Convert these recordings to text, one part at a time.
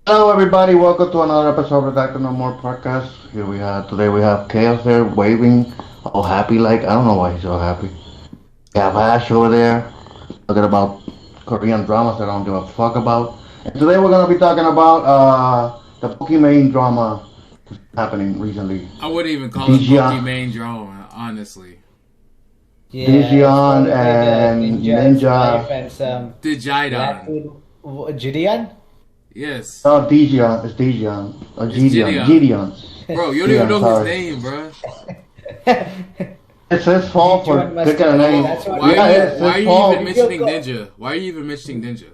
Hello, everybody. Welcome to another episode of Redacted No More podcast. Today we have Chaos there waving, all happy like I don't know why he's so happy. We have Asch over there talking about Korean dramas that I don't give a fuck about. And today we're gonna be talking about the Pokimane drama happening recently. I wouldn't even call it Dijion, Pokimane drama, honestly. Yeah, it's Dijion all with and Ninja's wife Ninja. and some The black Jidion. dude, Jidion? Yes. No, Dijion. It's Dijion. Or It's Jidion. Jidion. Gideon. Bro, you don't even Gideon, know his sorry. name, bro. It's his fault for Dijon must picking a have, name. that's what Why Yeah, are you it's why his are you fault. even mentioning Ninja? Why are you even mentioning Ninja?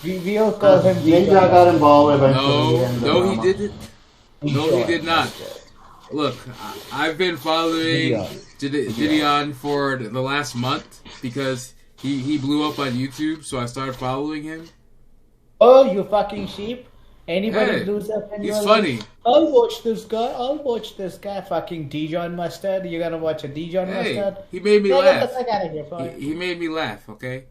we all call him Ninja Dijon got Mustard. involved eventually No, in the no he drama. didn't. No he did Dijon not. Mustard. Look, I've been following Jidion. Jidion for the last month because he blew up on YouTube, so I started following him. Oh, you fucking sheep. Anybody Hey, blows up and he's you're funny. like, I'll watch this guy, I'll watch this guy. Fucking Dijon Mustard. You're gonna watch a Dijon Hey, Mustard? he made me Yeah, get the laugh. fuck out of here, boy. He made me laugh, okay?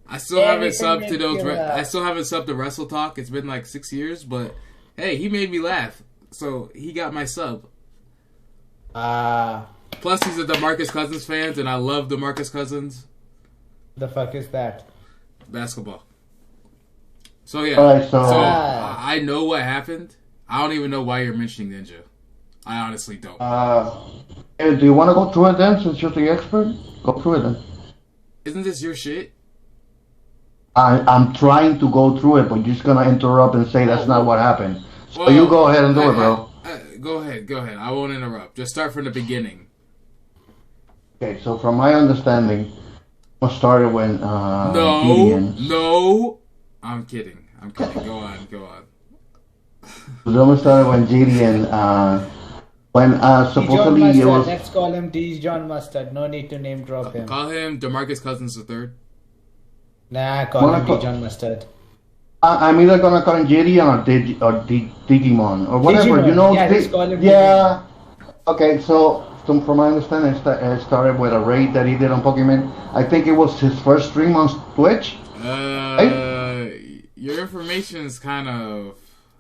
I still haven't Anything subbed to makes those. you I laugh. still haven't subbed to Wrestle Talk. It's been like 6 years, but hey, he made me laugh, so he got my sub. Ah, Plus, he's a DeMarcus Cousins fan, and I love DeMarcus Cousins the fuck is that? basketball. So yeah, Alright, so so Ah. I know what happened. I don't even know why you're mentioning Ninja. I honestly don't. hey, do you want to go through it then, since you're the expert? Go through it then. Isn't this your shit? I'm trying to go through it, but you're just gonna interrupt and say that's not what happened. So you go ahead and do it, bro. Go ahead, go ahead. I won't interrupt. Just start from the beginning. Okay, so from my understanding, it started when No, Gideon. no. I'm kidding. I'm kidding. Go on, go on. It started when Gideon, when Dijon supposedly it Mustard. was. Let's call him Dijon Mustard. No need to name drop him. Call him DeMarcus Cousins the third. Nah, call Wanna him call- Dijon Mustard. I'm either gonna call him Jidion or Digimon or whatever. Digimon. You know, Yeah, let's call him yeah. Okay, so from my understanding, it started with a raid that he did on Pokemon. I think it was his first stream on Twitch. Your information is kind of.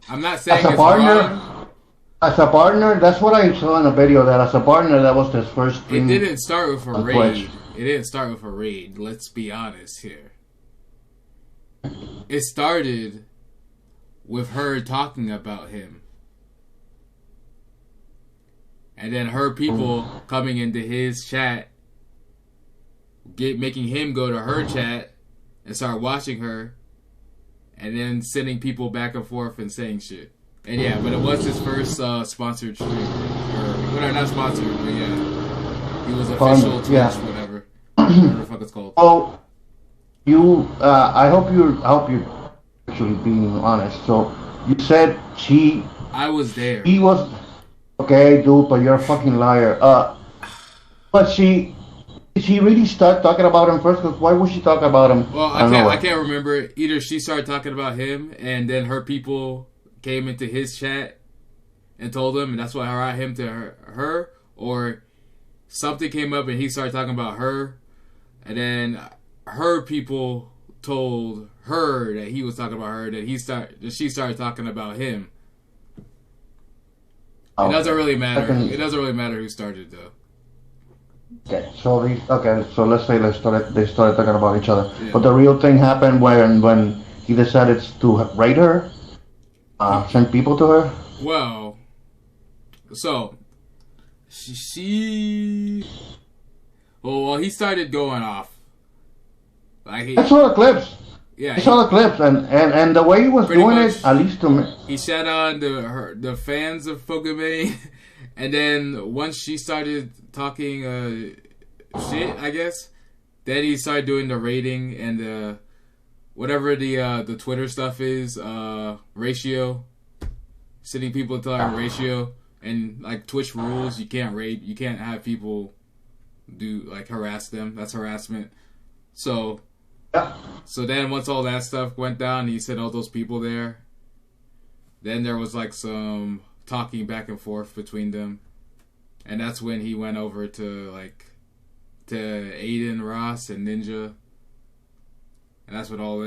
I'm not As saying a it's partner, wrong. that's what I saw in a video. That as a partner, that was his first It stream. didn't start with a on raid. Twitch. It didn't start with a raid. Let's be honest here. It started with her talking about him. And then her people coming into his chat, making him go to her chat and start watching her, and then sending people back and forth and saying shit. And yeah, but it was his first sponsored stream, or not sponsored, but yeah, he was official Twitch, Yeah. whatever the fuck it's called. Oh, I hope you're actually being honest. So you said I was there. he was okay, dude, but you're a fucking liar. But did she really start talking about him first? Cause why would she talk about him? Well, I don't know. I can't remember. Either she started talking about him, and then her people came into his chat and told him, and that's why I brought him to her, or something came up and he started talking about her, and then her people told her that he was talking about her, that she started talking about him. It doesn't really matter. It doesn't really matter who started though. Okay, so let's say they started talking about each other. Yeah. But the real thing happened when he decided to raid her, send people to her. Well, so she well, he started going off. Like I saw the clips. yeah, I saw the clips, and the way he was Pretty doing much. it, at least to me. he shat on the fans of Pokimane, and then once she started talking shit, I guess, then he started doing the rating and whatever the Twitter stuff is, ratio, sending people to like ratio, and like Twitch rules, you can't rate, you can't have people do like harass them. That's harassment. So Yeah. so then once all that stuff went down, he sent all those people there. Then there was like some talking back and forth between them, and that's when he went over to Aiden, Ross, and Ninja, and that's when all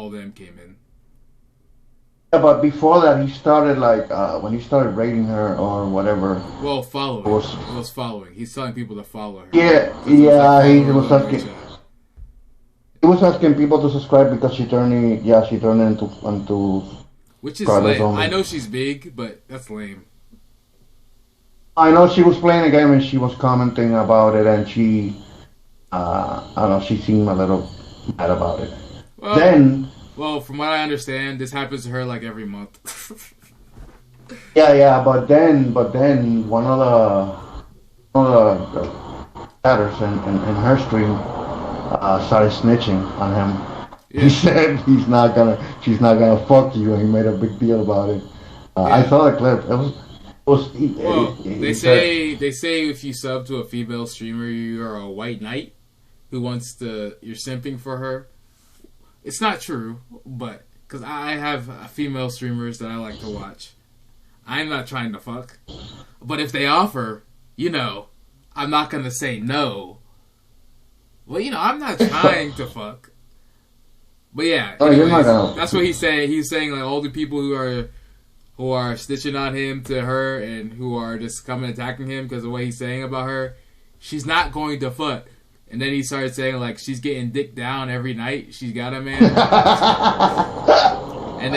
of them came in. Yeah, but before that, he started like when he started rating her or whatever. Well, It following. was It was following. He's telling people to follow her yeah, because it was like yeah. He followers was on her asking. chat. He was asking people to subscribe because she turned into Which is subscribers lame. I only. know she's big, but that's lame. I know she was playing a game and she was commenting about it, and I don't know, she seemed a little mad about it. Well, Then, well, from what I understand, this happens to her like every month. yeah, but then one of the chatters in her stream started snitching on him. He Yeah, said she's not gonna fuck you, and he made a big deal about it. I yeah. saw the clip. Well, He said, they say if you sub to a female streamer, you're a white knight who wants to. You're simping for her. It's not true, but because I have female streamers that I like to watch. I'm not trying to fuck, but if they offer, I'm not gonna say no. Well, I'm not trying to fuck. But yeah, "Oh, you're not anyways, gonna." that's what he's saying. He's saying like all the people who are stitching on him to her and who are just coming attacking him because of what he's saying about her, she's not going to fuck. And then he started saying like she's getting dick down every night. She's got a man, and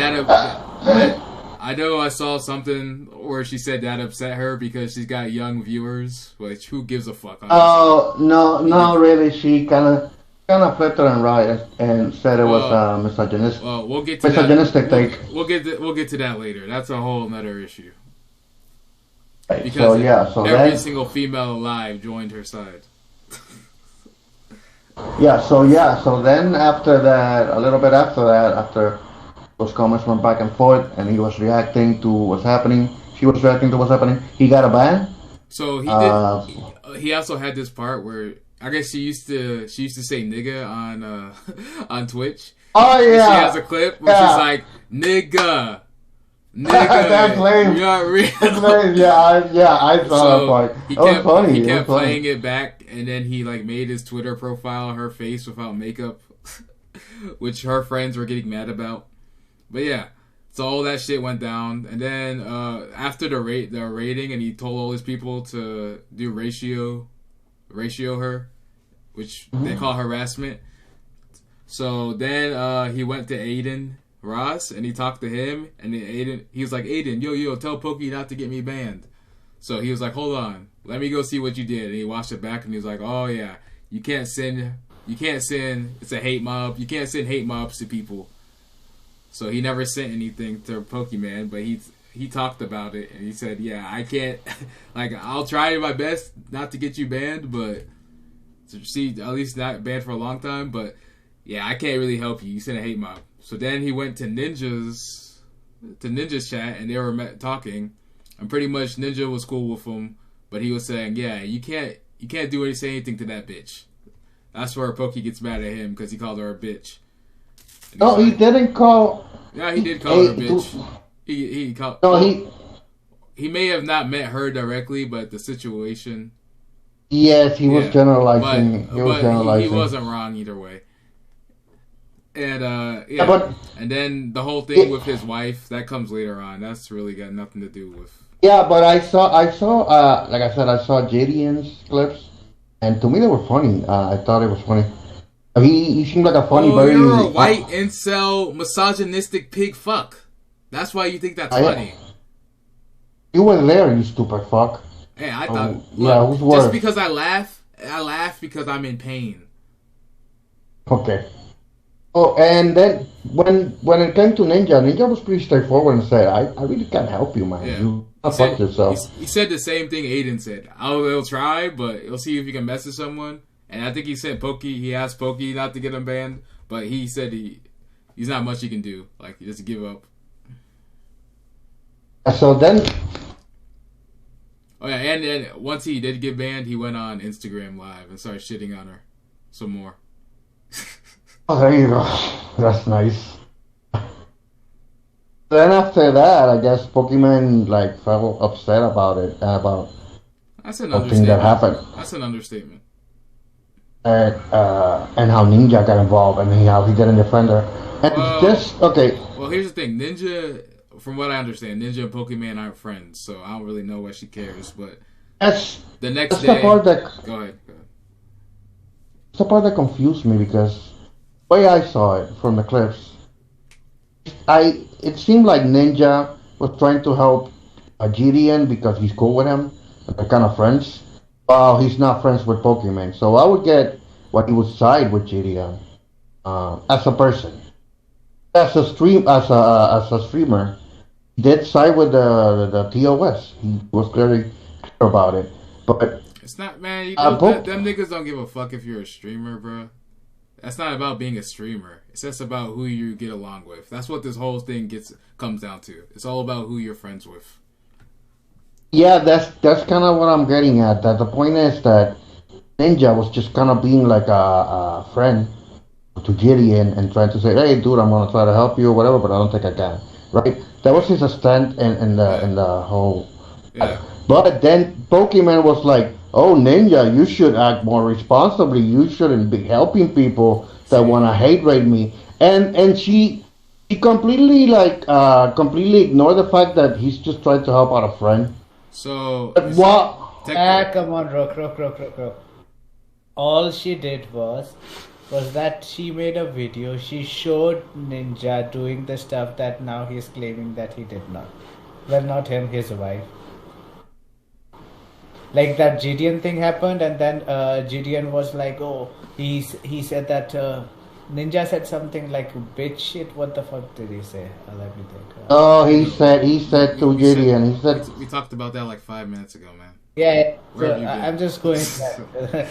I know I saw something where she said that upset her because she's got young viewers. Which who gives a fuck? Honestly. Oh no, really. She kind of flipped it and right and said it was Well, misogynistic, well, we'll get to misogynistic that. take. We'll get to that later. That's a whole other issue. Right, Because so yeah, so every then single female alive joined her side. so then after that, a little bit after that, after those comments went back and forth, and he was reacting to what's happening. She was reacting to what's happening. He got a ban. So he did. Uh, He also had this part where I guess she used to say nigga on on Twitch. oh And yeah, she has a clip where yeah. she's like nigga, That's lame. you're real. That's lame. I saw that So part. he That was kept funny. he It was kept funny. playing it back, and then he like made his Twitter profile her face without makeup, which her friends were getting mad about. But yeah, so all that shit went down, and then after the rating, and he told all his people to do ratio her, which they call harassment. So then he went to Aiden Ross and he talked to him, and then he was like, Aiden, yo, tell Pokey not to get me banned. So he was like, hold on, let me go see what you did. And he watched it back and he was like, oh yeah, you can't send, it's a hate mob. You can't send hate mobs to people. So he never sent anything to Pokimane, but he talked about it and he said, yeah, I can't, like, I'll try my best not to get you banned, but see, at least not banned for a long time, but yeah, I can't really help you. You sent a hate mob. So then he went to Ninja's chat and they were talking, and pretty much Ninja was cool with him, but he was saying, yeah, you can't say anything to that bitch. That's where Pokey gets mad at him because he called her a bitch. No, he didn't call. Yeah, he did call her a bitch. He called. No, he may have not met her directly, but the situation. Yes, he was generalizing. But he wasn't wrong either way. And and then the whole thing with his wife that comes later on. That's really got nothing to do with. Yeah, but I saw. Like I said, I saw Jidion's clips, and to me they were funny. I thought it was funny. He seemed like a funny, very. You're a white incel, misogynistic pig fuck. That's why you think that's funny. You were there, you stupid fuck. Hey, I thought. Who's just worse? because I laugh because I'm in pain. Okay. Oh, and then when it came to Ninja was pretty straightforward and said, "I really can't help you, man. Yeah. You fuck yourself." He said the same thing Aiden said. He'll try, but he'll see if he can message someone. And I think he sent Pokey. He asked Pokey not to get him banned, but he said he's not much he can do. Like, just give up. So then. Oh yeah, and then once he did get banned, he went on Instagram Live and started shitting on her some more. Oh, there you go. That's nice. Then after that, I guess Pokimane like felt upset about it, about That's an something that happened, That's an understatement. and how Ninja got involved and how he didn't defend her. And Well, just okay. Well, here's the thing. Ninja, from what I understand, Ninja and Pokimane aren't friends, so I don't really know why she cares. But the next that's day, the part that go ahead. that's the part that confused me because the way I saw it from the clips, it seemed like Ninja was trying to help Jidion because he's cool with him. They're kind of friends. Well, he's not friends with Pokimane, so I would get why he would side with Jidion as a person, as a streamer. He did side with the TOS. He was clearly clear about it, but It's not, man. Pok- Them niggas don't give a fuck if you're a streamer, bro. That's not about being a streamer. It's just about who you get along with. That's what this whole thing comes down to. It's all about who you're friends with. yeah, that's kind of what I'm getting at. That the point is that Ninja was just kind of being like a friend to Jidion and trying to say, "Hey, dude, I'm gonna try to help you or whatever, but I don't think I can." Right? That was his stand in the whole. Yeah. But then Pokemon was like, "Oh, Ninja, you should act more responsibly. You shouldn't be helping people that wanna hate rate me." And she completely completely ignored the fact that he's just trying to help out a friend. So, But what? Come on, Rook. All she did was that she made a video. She showed Ninja doing the stuff that now he's claiming that he did not. Well, not him, his wife. Like that Jidion thing happened, and then Jidion was like, "Oh, he said that Ninja said something like bitch shit." What the fuck did he say? Let me think. Oh, he said to Jidion, he said, we talked about that like 5 minutes ago, man. Yeah, Where so have you been? I'm just going back.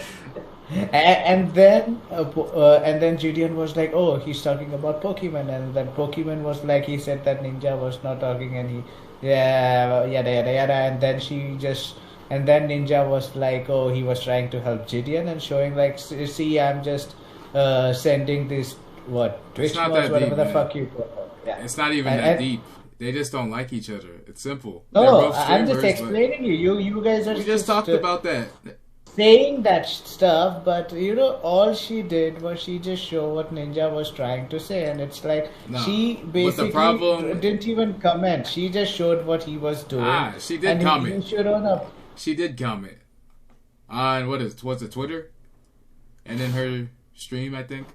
And then Jidion was like, "Oh, he's talking about Pokemon," and then Pokemon was like, he said that Ninja was not talking, and yada, and then Ninja was like, "Oh, he was trying to help Jidion and showing like, see, I'm just sending this Twitch not mods, that whatever deep, the man. fuck you call it." Yeah. It's not even that deep. They just don't like each other. It's simple. They're No, both I'm just streamers, but explaining you guys are we just talked about that. saying that stuff, but all she did was she just showed what Ninja was trying to say, and it's like No, she but the basically problem- didn't even comment. She just showed what he was doing. She did and comment. He should own up. She did comment on what's it, Twitter, and in her stream, I think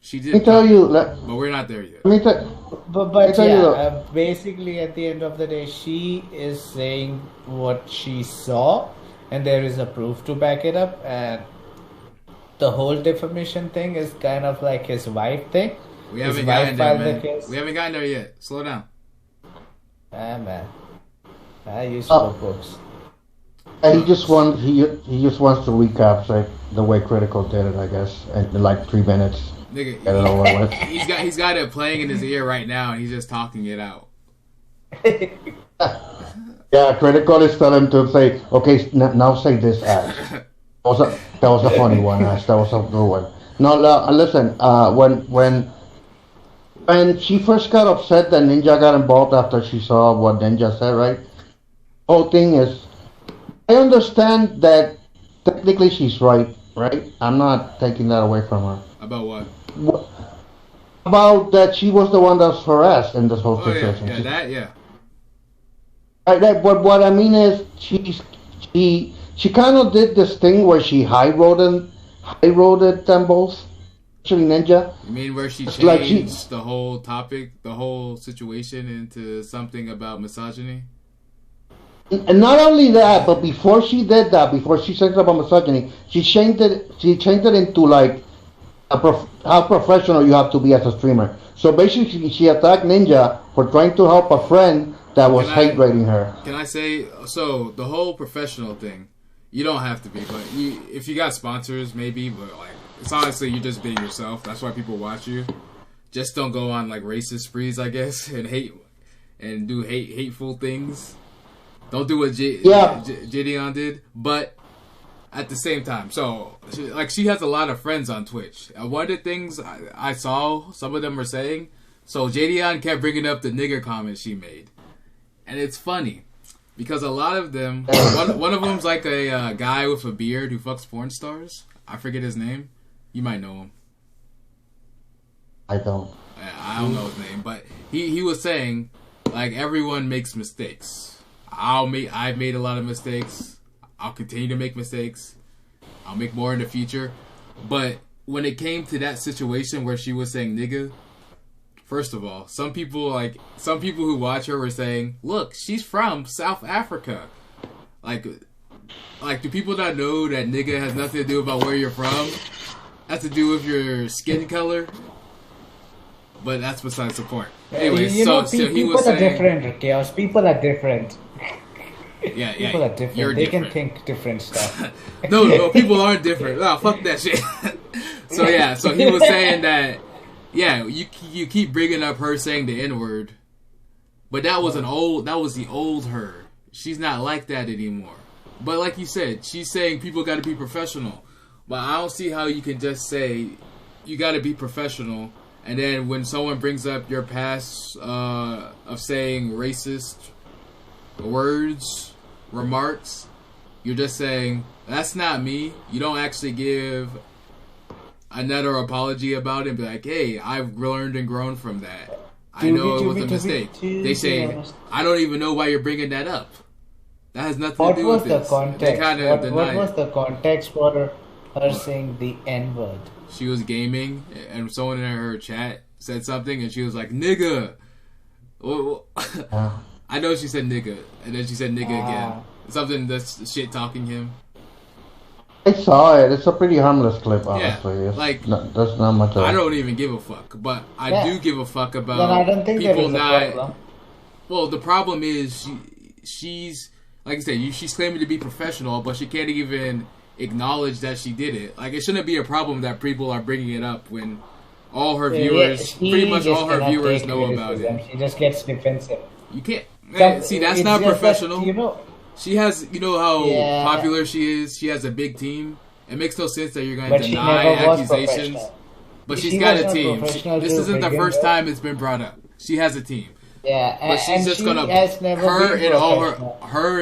she did. "Let me tell comment, you, let but we're not there yet. me tell." But tell you yeah, basically at the end of the day, she is saying what she saw, and there is a proof to back it up. And the whole defamation thing is kind of like his wife thing. We His haven't wife gotten there, filed the man. case. We haven't gotten there yet. Slow down. Ah man, I used to books. And he just wants to recap like the way Critical did it, I guess, in like 3 minutes. Nigga, Get it over with. he's got it playing in his ear right now, and he's just talking it out. Yeah, Critical is telling him to say, "Okay, now say this, Ash." That was a funny one, Ash. That was a good one. No, listen. When she first got upset that Ninja got involved after she saw what Ninja said, right? Whole thing is, I understand that technically she's right, right? I'm not taking that away from her. About what? About that she was the one that was harassed in this whole Oh yeah, situation. yeah, that yeah. But what I mean is, she kind of did this thing where she high roaded them both. Actually, Ninja. You mean where she It's changed like she- the whole topic, the whole situation into something about misogyny? And not only that, but before she did that, before she said about misogyny, she changed it. She changed it into like how professional you have to be as a streamer. So basically, she attacked Ninja for trying to help a friend that was hate rating her. Can I say, so the whole professional thing, you don't have to be, but if you got sponsors, maybe, but like, it's honestly, you're just being yourself. That's why people watch you. Just don't go on like racist sprees, I guess, and do hateful things. Don't do what Jidion did, but at the same time, so she has a lot of friends on Twitch. One of the things I saw some of them were saying, so Jidion kept bringing up the nigger comment she made, and it's funny because a lot of them, one of them's like a guy with a beard who fucks porn stars. I forget his name. You might know him. I don't. I don't know his name, but he was saying like everyone makes mistakes. I've made a lot of mistakes. I'll continue to make mistakes. I'll make more in the future. But when it came to that situation where she was saying nigga, first of all, some people who watch her were saying, "Look, she's from South Africa." Like do people not know that nigga has nothing to do about where you're from? Has to do with your skin color. But that's besides the point. Anyway, so he people was saying, are different, Chaos. People are different. Yeah, People are different. You're they different. can think different stuff. No, people aren't different. No, fuck that shit. So he was saying that, you keep bringing up her saying the N-word, but that was the old her. She's not like that anymore. But like you said, she's saying people got to be professional. But I don't see how you can just say you got to be professional, and then when someone brings up your past of saying racist words, remarks, you're just saying, that's not me. You don't actually give another apology about it and be like, hey, I've learned and grown from that. I know it was a mistake. They say, I don't even know why you're bringing that up. That has nothing to do with this. What was the context? What was the context for her saying the N-word? She was gaming, and someone in her chat said something, and she was like, nigga. I know she said nigga, and then she said nigga again. Something that's shit talking him. I saw it. It's a pretty harmless clip, honestly. Yeah, there's not much of it. I don't even give a fuck, but I do give a fuck about then I don't think people not. Problem. Well, the problem is she's like I said, she's claiming to be professional, but she can't even acknowledge that she did it. Like, it shouldn't be a problem that people are bringing it up when all her viewers, pretty much all her viewers know about it. She just gets defensive. You can't. Man, see, that's not professional. That, she has, how popular she is. She has a big team. It makes no sense that you're going to deny accusations. But she's got a team. This isn't the first time it's been brought up. She has a team. Yeah, but she's just gonna. Her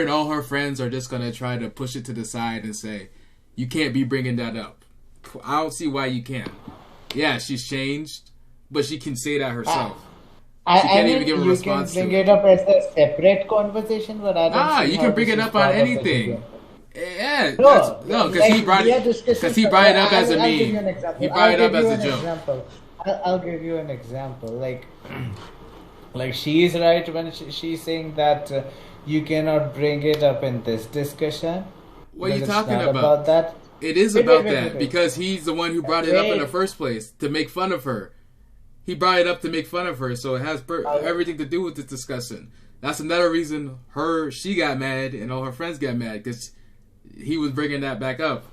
and all her friends are just gonna try to push it to the side and say, "You can't be bringing that up." I don't see why you can. Yeah, she's changed, but she can say that herself. She can't even give a response to it. You can bring it up as a separate conversation, but I don't. You can bring it up on anything. Yeah, because he brought it up as a meme. He brought it up as a joke. I'll give you an example. Like she is right when she's saying that you cannot bring it up in this discussion. What are you talking about? That. It is about that because he's the one who brought it up in the first place to make fun of her. He brought it up to make fun of her, so it has everything to do with this discussion. That's another reason she got mad and all her friends got mad because he was bringing that back up.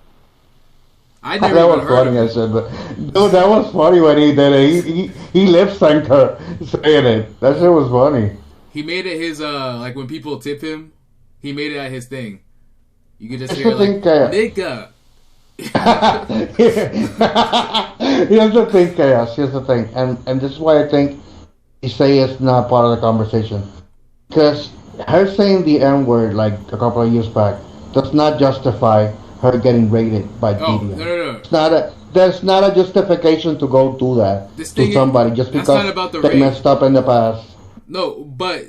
I never that even was heard funny, of it. I said, but no, that was funny when he did it. He lip synced her saying it. That shit was funny. He made it his like when people tip him, he made it his thing. You could just hear like nigga. Here's the thing, Chaos. Here's the thing, and this is why I think you say it's not part of the conversation, because her saying the N word like a couple of years back does not justify her getting rated by Jidion. No. There's not a justification to go do that to somebody just because they messed up in the past. No, but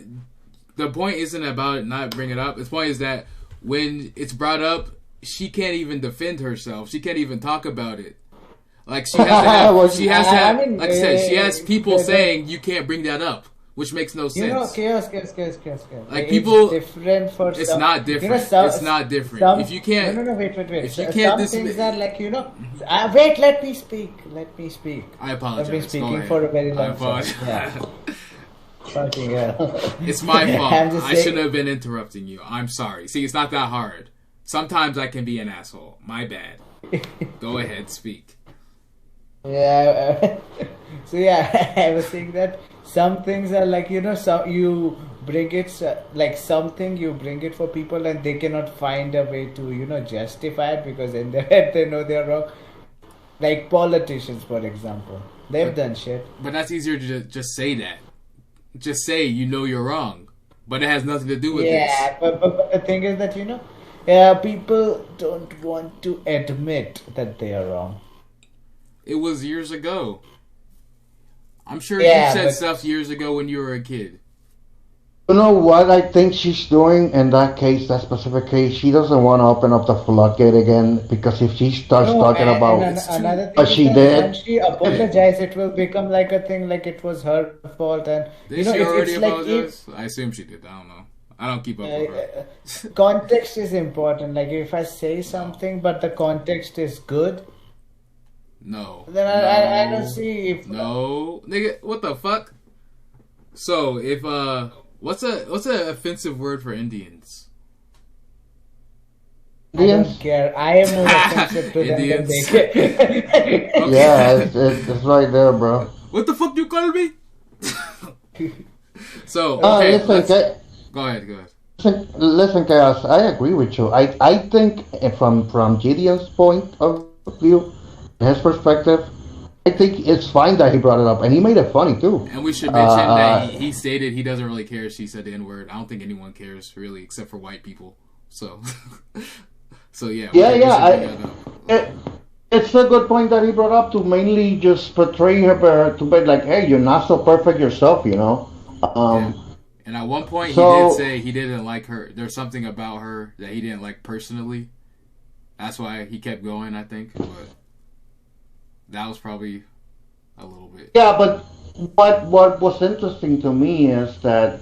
the point isn't about it not bringing it up. The point is that when it's brought up, she can't even defend herself. She can't even talk about it. Like she has to have, like I said, she has people saying you can't bring that up, which makes no sense. Chaos. Like people, it's different for it's some, not different. It's not different. If you can't, wait. If you can't, some things are like wait. Let me speak. I apologize. I've been speaking for a very long time. Yeah. Fucking hell. It's my fault. I shouldn't have been interrupting you. I'm sorry. See, it's not that hard. Sometimes I can be an asshole. My bad. Go ahead, speak. Yeah. So I was saying that some things are like some you bring it like something you bring it for people and they cannot find a way to justify it because in their head they know they're wrong. Like politicians, for example, they've done shit. But that's easier to just say that. Just say you're wrong, but it has nothing to do with this. Yeah, but the thing is that people don't want to admit that they are wrong. It was years ago. I'm sure you Yeah, said but stuff years ago when you were a kid. You know what I think she's doing in that case, that specific case? She doesn't want to open up the floodgate again because if she starts no, talking about It's too. another what thing is she that when did, she apologizes, it will become like a thing, like it was her fault, and Did she already it's like if apologize? I assume she did. I don't know. I don't keep up with her. context is important. Like if I say something, but the context is good, No. then I don't No. see if No. Nigga, what the fuck? So, if, what's a offensive word for Indians? I don't Indians, care. I am more offensive to them than Indians. they care. yeah, Okay. it's right there, bro. What the fuck you call me? So, okay, Listen, let's go ahead. listen, Chaos. I agree with you. I think from Gideon's point of view, his perspective, I think it's fine that he brought it up, and he made it funny too. And we should Uh, mention that uh, he stated he doesn't really care if she said the N word. I don't think anyone cares really, except for white people. So, so yeah, yeah, we yeah. should bring that up. It, it's a good point that he brought up to mainly just portray her to be like, hey, you're not so perfect yourself, you know. Yeah. Um, And at one point, he so did say he didn't like her. There's something about her that he didn't like personally. That's why he kept going, I think. But that was probably a little bit. yeah, but what was interesting to me is that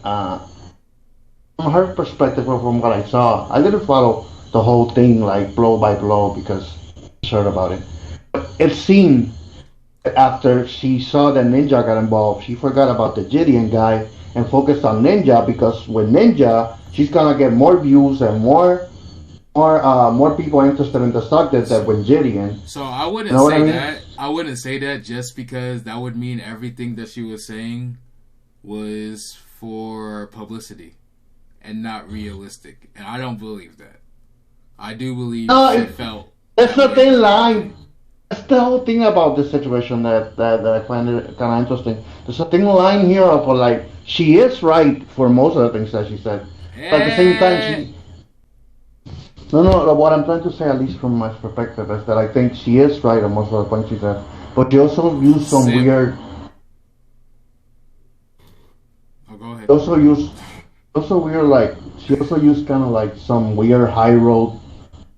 from her perspective, or from what I saw, I didn't follow the whole thing like blow by blow because I heard about it. But it seemed after she saw that Ninja got involved, she forgot about the Jidion guy and focused on Ninja because with Ninja, she's gonna get more views and more people interested in the subject than with Jidion. So I You wouldn't know what I say mean? that. I wouldn't say that just because that would mean everything that she was saying was for publicity and not realistic. And I don't believe that. I do believe No, she felt that's that the way. thin line. That's the whole thing about this situation that I find it kind of interesting. There's a thin line here of like she is right for most of the things that she said, but at the same time Eh, she no. What I'm trying to say, at least from my perspective, is that I think she is right on most of the points she said, but she also used some sample. weird. Oh, go ahead. She also used also weird like she also used kind of like some weird high road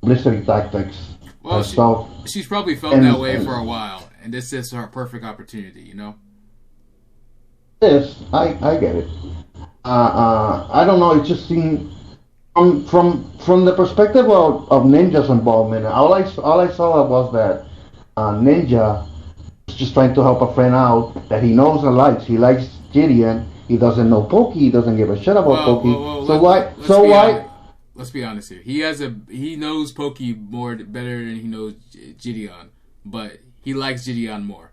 publicity tactics Well, herself, she's probably felt that and way for a while, and this is her perfect opportunity, you know? this I get it. I don't know. It just seemed from the perspective of Ninja's involvement. All I saw was that Ninja was just trying to help a friend out that he knows and likes. He likes Jidion. He doesn't know Pokey. He doesn't give a shit about Pokey. So why? Let's So be why? honest. Let's be honest here. He knows Pokey more better than he knows Jidion, but he likes Jidion more.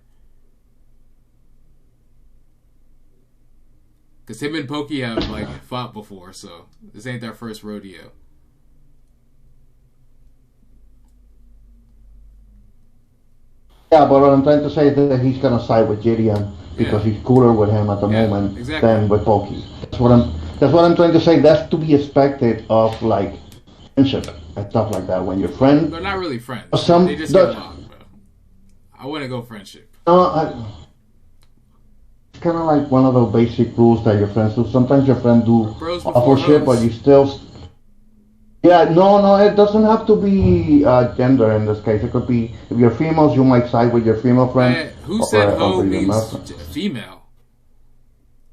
Cause him and Pokey have like fought before, so this ain't their first rodeo. Yeah, but what I'm trying to say is that he's gonna side with Jidion Yeah, because he's cooler with him at the yeah, moment exactly. than with Pokey. That's what I'm trying to say. That's to be expected of like friendship and stuff like that. When your friend, They're not really friends. They some just get the, along, bro. I wouldn't go friendship. it's kind of like one of the basic rules that your friends do. Sometimes your friend do Bros awful before shit, but hoes. you still. Yeah, no, it doesn't have to be gender in this case. It could be if you're females, you might side with your female friend Man, who said or hoe over your male means friend. female?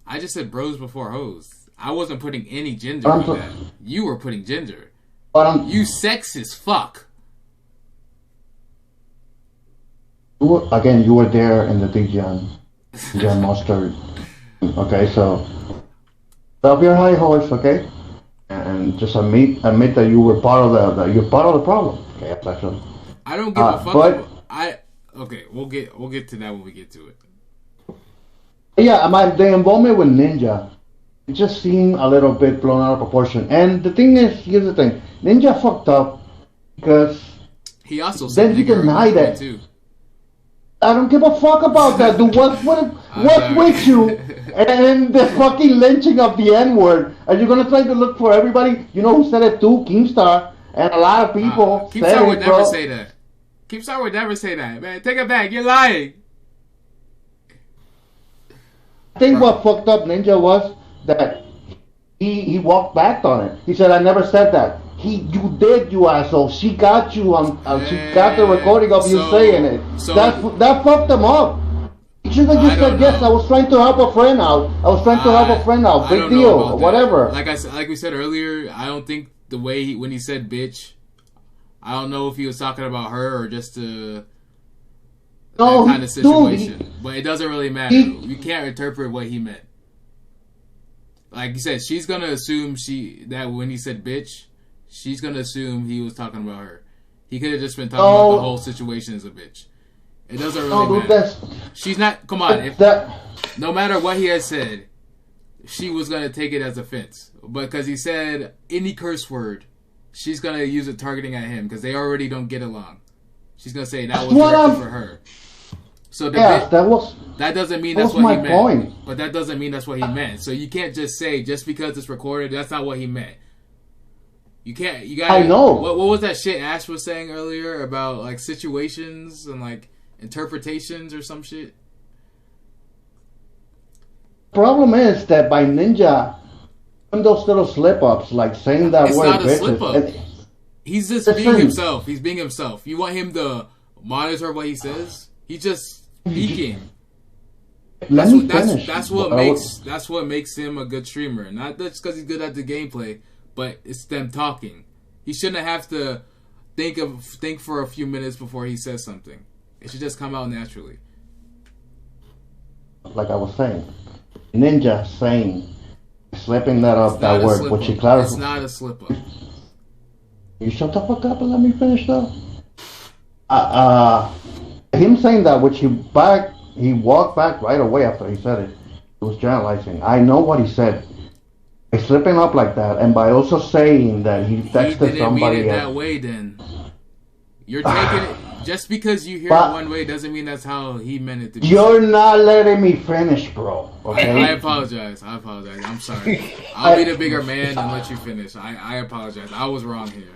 I just said bros before hoes. I wasn't putting any gender But I'm, on t- that. You were putting gender. but I'm, You sexist fuck. again, you were there in the DJ Mustard. Okay, so up your high horse, okay, and just admit that you were part of you're part of the problem. Okay, that's actually. I don't give a fuck. But Okay. We'll get to that when we get to it. yeah, the involvement with Ninja, it just seemed a little bit blown out of proportion. And the thing is, here's the thing: Ninja fucked up because He also said then he nigger at one denied point it. too. I don't give a fuck about that, dude. I'm What's with you sorry. and the fucking lynching of the N word? Are you gonna try to look for everybody? You know who said it too? Keemstar. And a lot of people said Keemstar would it, never bro. say that. Keemstar would never say that, man. Take it back. You're lying. I think what fucked up Ninja was that he walked back on it. He said, "I never said that." You did, you asshole. She got you on. She got the recording of you saying it. That fucked him up. You should have just said, "Yes, I was trying to help a friend out. I was trying to help a friend out. Big deal, whatever." Like we said earlier, I don't think the way when he said "bitch," I don't know if he was talking about her or just that kind of situation. But it doesn't really matter. You can't interpret what he meant. Like you said, she's gonna assume that when he said "bitch," she's gonna assume he was talking about her. He could have just been talking about the whole situation as a bitch. It doesn't really matter. She's not. Come on. No matter what he had said, she was gonna take it as offense. But because he said any curse word, she's gonna use it targeting at him because they already don't get along. She's gonna say that was directed for her. So that doesn't mean that's what he meant. Point. But that doesn't mean that's what he meant. So you can't just say just because it's recorded, that's not what he meant. You can't. You got. I know. What was that shit Asch was saying earlier about like situations and like interpretations or some shit? Problem is that by Ninja, when those little slip ups, like saying that word, not a slip up. He's just being himself. He's being himself. You want him to monitor what he says? He's just speaking. That's what makes him a good streamer. Not just because he's good at the gameplay, but it's them talking. He shouldn't have to think for a few minutes before he says something. It should just come out naturally. Like I was saying, Ninja saying, slipping that up, that word, which he clarified. It's not a slip up. You shut the fuck up and let me finish though. Him saying that, which he walked back right away after he said it. He was generalizing. I know what he said. By slipping up like that, and by also saying that he texted somebody. He didn't mean it that way. Then you're taking it just because you hear it one way doesn't mean that's how he meant it to be. You're not letting me finish, bro. Okay. I apologize. I'm sorry. I'll be the bigger man and let you finish. I apologize. I was wrong here.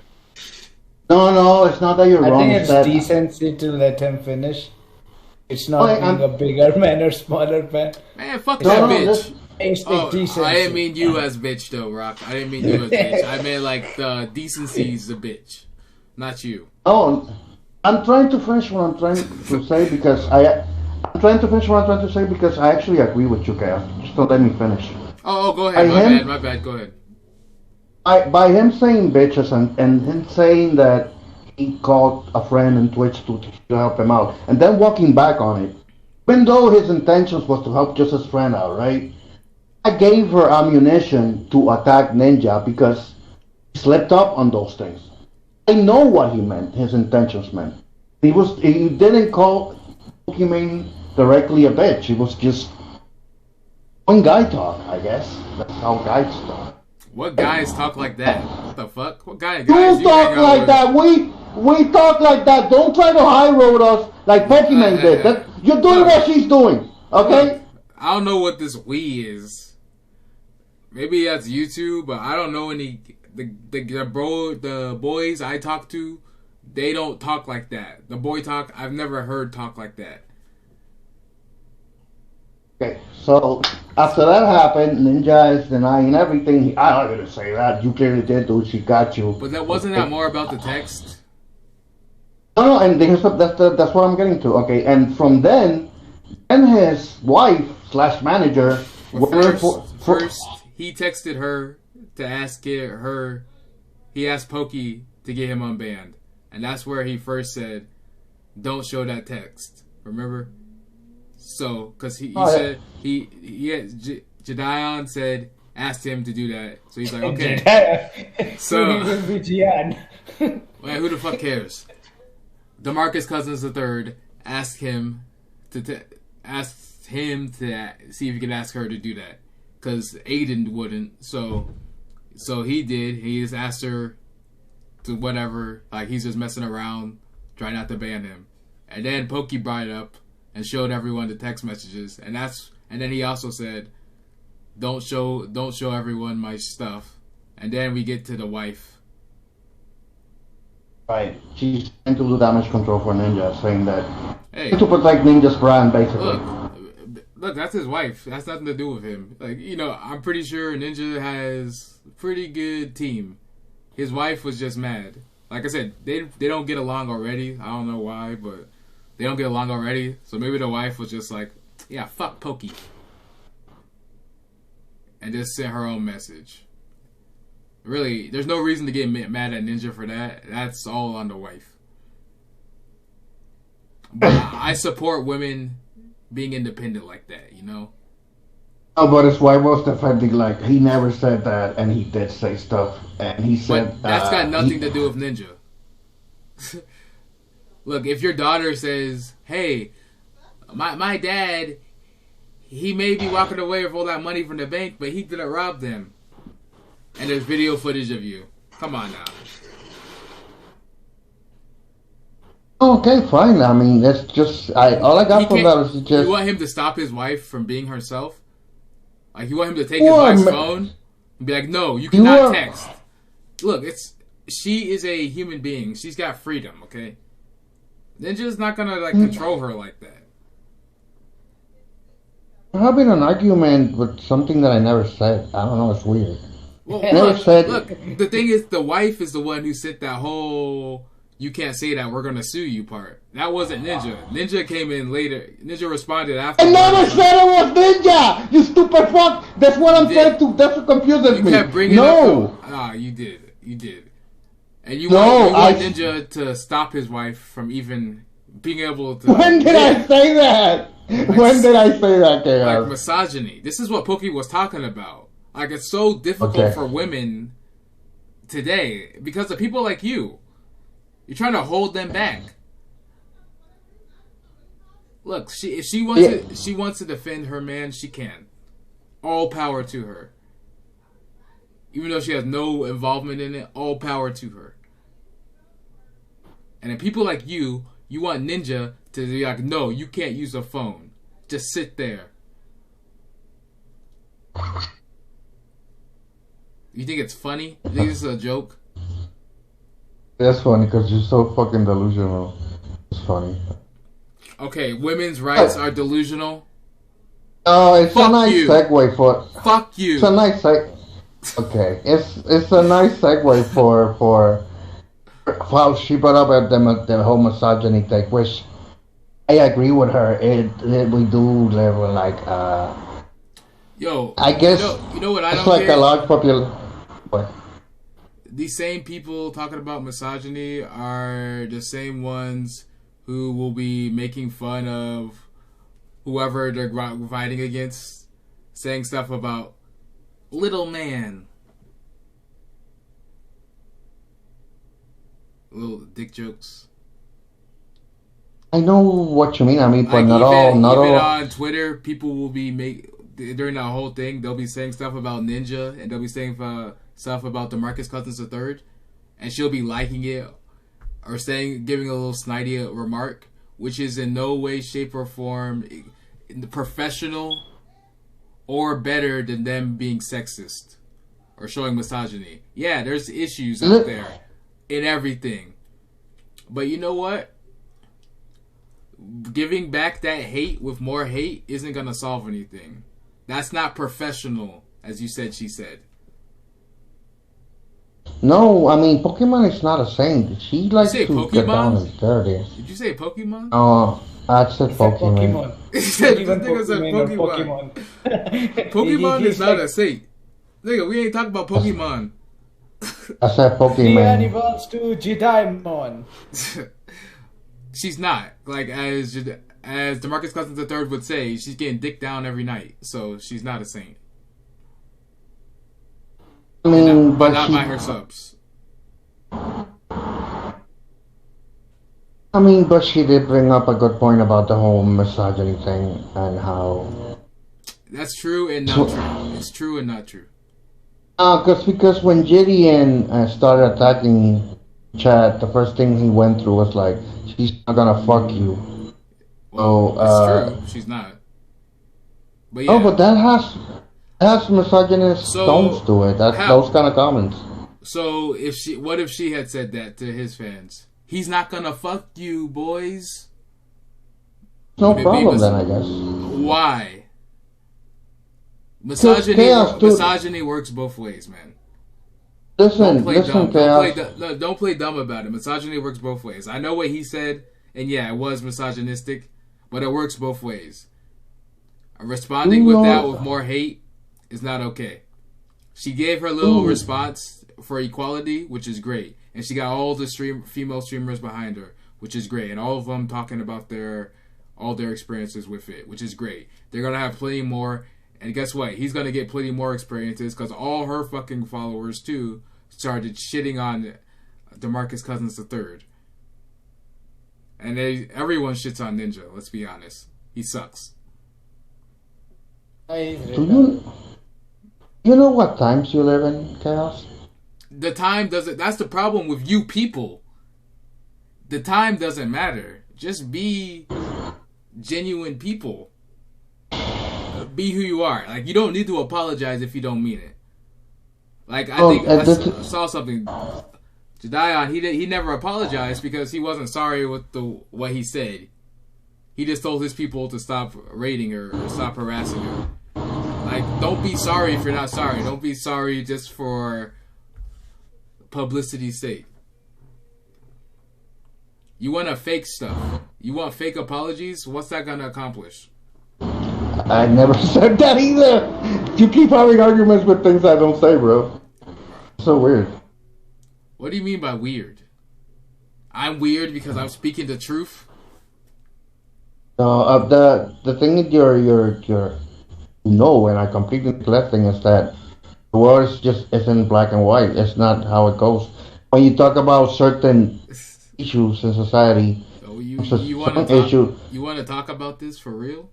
No, it's not that you're wrong. I think it's decency to let him finish. It's not being a bigger man or smaller man. Man, fuck that bitch. I didn't mean you as bitch though, Rock. I didn't mean you as bitch. I meant like the decency's the bitch, not you. Oh, I'm trying to finish what I'm trying to say because I actually agree with you guys. Just don't let me finish. Oh, go ahead. My bad. Go ahead. By him saying bitches and him saying that he called a friend in Twitch to help him out, and then walking back on it, even though his intentions was to help just his friend out, right? I gave her ammunition to attack Ninja because he slipped up on those things. I know what he meant, his intentions meant. He didn't call Pokimane directly a bitch. It was just one guy talk, I guess. That's how guys talk. What guys talk like that? What the fuck? What guys you talk like that? We talk like that. Don't try to high road us like Pokimane did. You're doing what she's doing, okay? Look, I don't know what this we is. Maybe that's YouTube, but I don't know any. The boys I talk to, they don't talk like that. The boy talk, I've never heard talk like that. Okay, so after that happened, Ninja is denying everything. I'm not gonna say that. You clearly did, dude. She got you. But that more about the text? No, and that's what I'm getting to. Okay, and from then his wife / manager. First, he texted her to ask her. He asked Pokey to get him unbanned, and that's where he first said, "Don't show that text." Remember? So, because he said Jidion asked him to do that, so he's like, okay. So he will be Jian. Wait, who the fuck cares? DeMarcus Cousins III asked him to see if he could ask her to do that, because Aiden wouldn't. So he did. He just asked her to whatever, like he's just messing around, trying not to ban him. And then Pokey brought it up and showed everyone the text messages, and then he also said, "Don't show everyone my stuff." And then we get to the wife. Right, she's trying to do damage control for Ninja, saying that to protect Ninja's brand, basically. look, that's his wife. That's nothing to do with him. Like, you know, I'm pretty sure Ninja has a pretty good team. His wife was just mad. Like I said, they don't get along already. I don't know why, but they don't get along already. So maybe the wife was just like, yeah, fuck Pokey. And just sent her own message. Really, there's no reason to get mad at Ninja for that. That's all on the wife. But I support women being independent like that, you know? Oh, but his wife was defending, like, he never said that, and he did say stuff, and he said... But that's got nothing to do with Ninja. Look, if your daughter says, hey, my dad, he may be walking away with all that money from the bank, but he didn't rob them. And there's video footage of you. Come on now. Okay, fine. I mean, that's just... all I got from that was just... You want him to stop his wife from being herself? Like, you want him to take his wife's phone and be like, no, you cannot text. Look, she is a human being. She's got freedom, okay? Ninja's not gonna, like, control her like that. We're having an argument with something that I never said. I don't know, it's weird. Well, look, the thing is, the wife is the one who said that whole... You can't say that, we're gonna sue you part. That wasn't Ninja. Ninja came in later. Ninja responded after. I never said it was Ninja! You stupid fuck! That's what I'm trying to... That's what confuses me. You kept bringing up... Ah, you did. You did. And you want Ninja to stop his wife from even being able to... When did I say that? When did I say that, Chaos? Like misogyny. This is what Pokey was talking about. Like, it's so difficult for women today because of people like you. You're trying to hold them back. Look, if she wants to defend her man, she can. All power to her. Even though she has no involvement in it, all power to her. And then people like you want Ninja to be like, no, you can't use a phone. Just sit there. You think it's funny? You think this is a joke? That's funny because you're so fucking delusional. It's funny. Okay, women's rights are delusional. Oh, it's a nice segue for... Fuck you. It's a nice Okay, it's a nice segue for how she brought up the whole misogyny thing, which I agree with her. We do live in like Yo, I guess you know what I don't it's like hear? a large population. What? These same people talking about misogyny are the same ones who will be making fun of whoever they're fighting against, saying stuff about little man. Little dick jokes. I know what you mean. I mean, but like not even all. On Twitter, people will be during that whole thing. They'll be saying stuff about Ninja, and they'll be saying stuff about DeMarcus Cousins III, and she'll be liking it or giving a little snidey remark, which is in no way, shape, or form professional or better than them being sexist or showing misogyny. Yeah, there's issues out there in everything, but you know what? Giving back that hate with more hate isn't gonna solve anything. That's not professional, as you said. She said. No, I mean Pokimane is not a saint. She likes to Pokemon? get down and dirty. Did you say Pokemon? Oh, I said Pokimane. This nigga said Pokemon. Pokemon is not a saint. Nigga, we ain't talking about Pokemon. I said Pokimane. He evolves to Jidion. She's not. Like, as DeMarcus Cousins III would say, she's getting dick down every night. So she's not a saint. I mean, but not by her subs. I mean, but she did bring up a good point about the whole misogyny thing and how... That's true and not true. It's true and not true. Because when Jidion started attacking Chad, the first thing he went through was like, she's not gonna fuck you. Well, it's true. She's not. But yeah. Oh, but that has misogynist tones to it. Those kind of comments. So what if she had said that to his fans? He's not gonna fuck you, boys. No problem then, I guess. Why? Misogyny works both ways, man. Listen, Chaos. Don't play dumb about it. Misogyny works both ways. I know what he said, and yeah, it was misogynistic, but it works both ways. Responding with that with more hate is not okay. She gave her little response for equality, which is great, and she got all the female streamers behind her, which is great, and all of them talking about all their experiences with it, which is great. They're gonna have plenty more, and guess what? He's gonna get plenty more experiences because all her fucking followers too started shitting on DeMarcus Cousins III, and everyone shits on Ninja. Let's be honest, he sucks. You know what times you live in, Chaos? The time doesn't. That's the problem with you people. The time doesn't matter. Just be genuine people. Be who you are. Like, you don't need to apologize if you don't mean it. Like, I saw something. Jidion, he never apologized because he wasn't sorry with what he said. He just told his people to stop raiding her or stop harassing her. Like, don't be sorry if you're not sorry. Don't be sorry just for publicity's sake. You want to fake stuff. You want fake apologies? What's that gonna accomplish? I never said that either. You keep having arguments with things I don't say, bro. So weird. What do you mean by weird? I'm weird because I'm speaking the truth? No, the thing that you're and I completely neglecting is that the world isn't black and white. It's not how it goes. When you talk about certain issues in society, so you want to talk about this for real?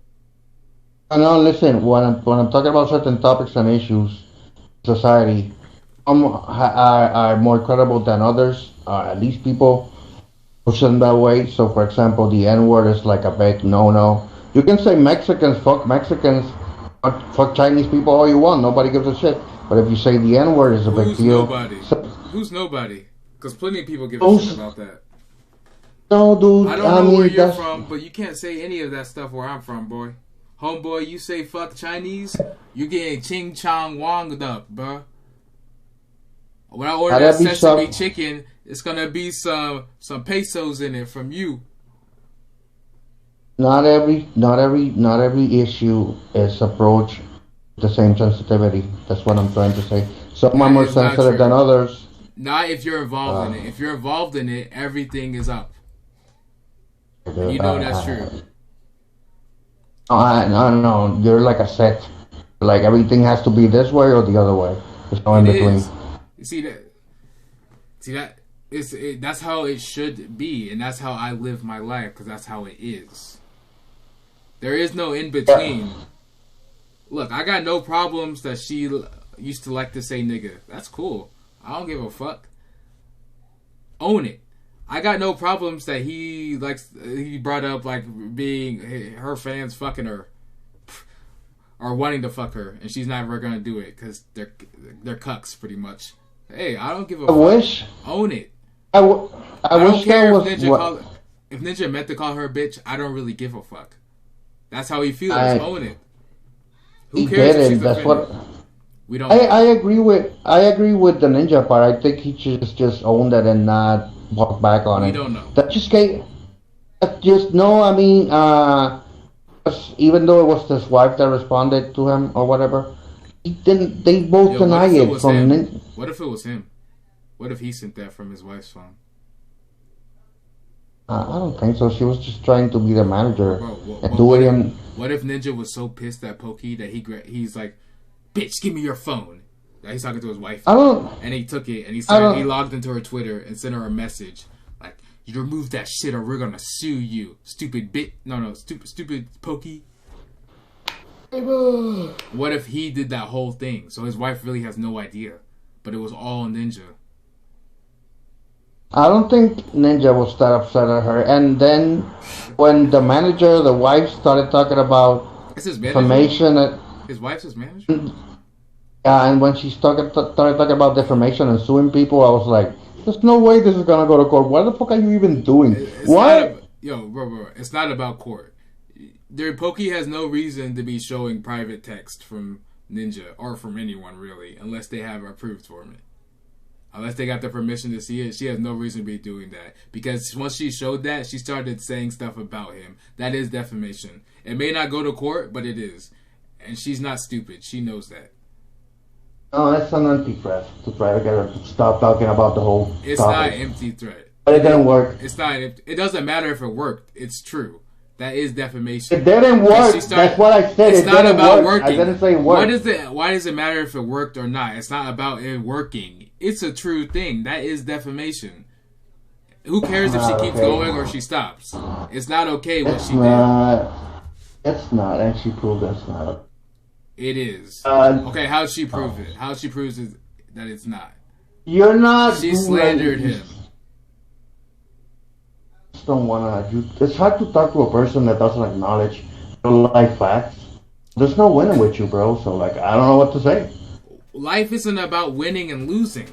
No, listen. When I'm talking about certain topics and issues, in society, are more credible than others. At least people push them that way. So, for example, the N word is like a big no. You can say fuck Mexicans, fuck Chinese people all you want. Nobody gives a shit. But if you say the N word is a big deal. Who's nobody? Because plenty of people give a shit about that. No, dude. I don't know where you're from, but you can't say any of that stuff where I'm from, boy. Homeboy, you say fuck Chinese, you getting ching chong wonged up, bruh. When I order that sesame chicken, it's gonna be some pesos in it from you. Not every issue is approached with the same sensitivity. That's what I'm trying to say. Some are more sensitive than others. Not if you're involved in it. If you're involved in it, everything is up. You know that's true. No. You're like a set. Like everything has to be this way or the other way. There's no in between. You see that? That's how it should be, and that's how I live my life, because that's how it is. There is no in between. Yeah. Look, I got no problems that she used to like to say nigga. That's cool. I don't give a fuck. Own it. I got no problems that he brought up like being her fans fucking her or wanting to fuck her, and she's never gonna do it because they're cucks pretty much. Hey, I don't give a fuck. Wish. Own it. I don't care if Ninja meant to call her a bitch. I don't really give a fuck. That's how he feels. Own it. Who cares if she's offended? We don't. I agree with the Ninja part. I think he should just own that and not walk back on it. We don't know. I mean, even though it was his wife that responded to him or whatever, they both deny it. What if it was him? What if he sent that from his wife's phone? I don't think so. She was just trying to be the manager. What if Ninja was so pissed at Pokey that he's like, bitch, give me your phone. He's talking to his wife. And he took it and he logged into her Twitter and sent her a message like, you remove that shit or we're gonna sue you. Stupid stupid Pokey. What if he did that whole thing? So his wife really has no idea. But it was all Ninja. I don't think Ninja was that upset at her. And then when the wife started talking about defamation. His wife's his manager? Yeah, and when she started talking about defamation and suing people, I was like, there's no way this is going to go to court. What the fuck are you even doing? What? Bro, it's not about court. Pokey has no reason to be showing private text from ninja or from anyone really, unless they have approved for it. Unless they got the permission to see it, she has no reason to be doing that. Because once she showed that, she started saying stuff about him. That is defamation. It may not go to court, but it is. And she's not stupid. She knows that. No, that's an empty threat to try to get her to stop talking about the whole It's topic. not an empty threat. But it didn't work. It's not. It doesn't matter if it worked. It's true. That is defamation. It didn't work. That's what I said. It's it not didn't about work. working. I didn't say it worked. Why does it matter if it worked or not? It's not about it working. It's a true thing. That is defamation. Who cares if she keeps going or she stops? It's not okay what she did. It's not, and she proved it's not. It is. Okay, how'd she prove it? How she proves it that it's not? You're not. She slandered him. Just don't wanna. It's hard to talk to a person that doesn't acknowledge real life facts. There's no winning with you, bro. So like, I don't know what to say. Life isn't about winning and losing.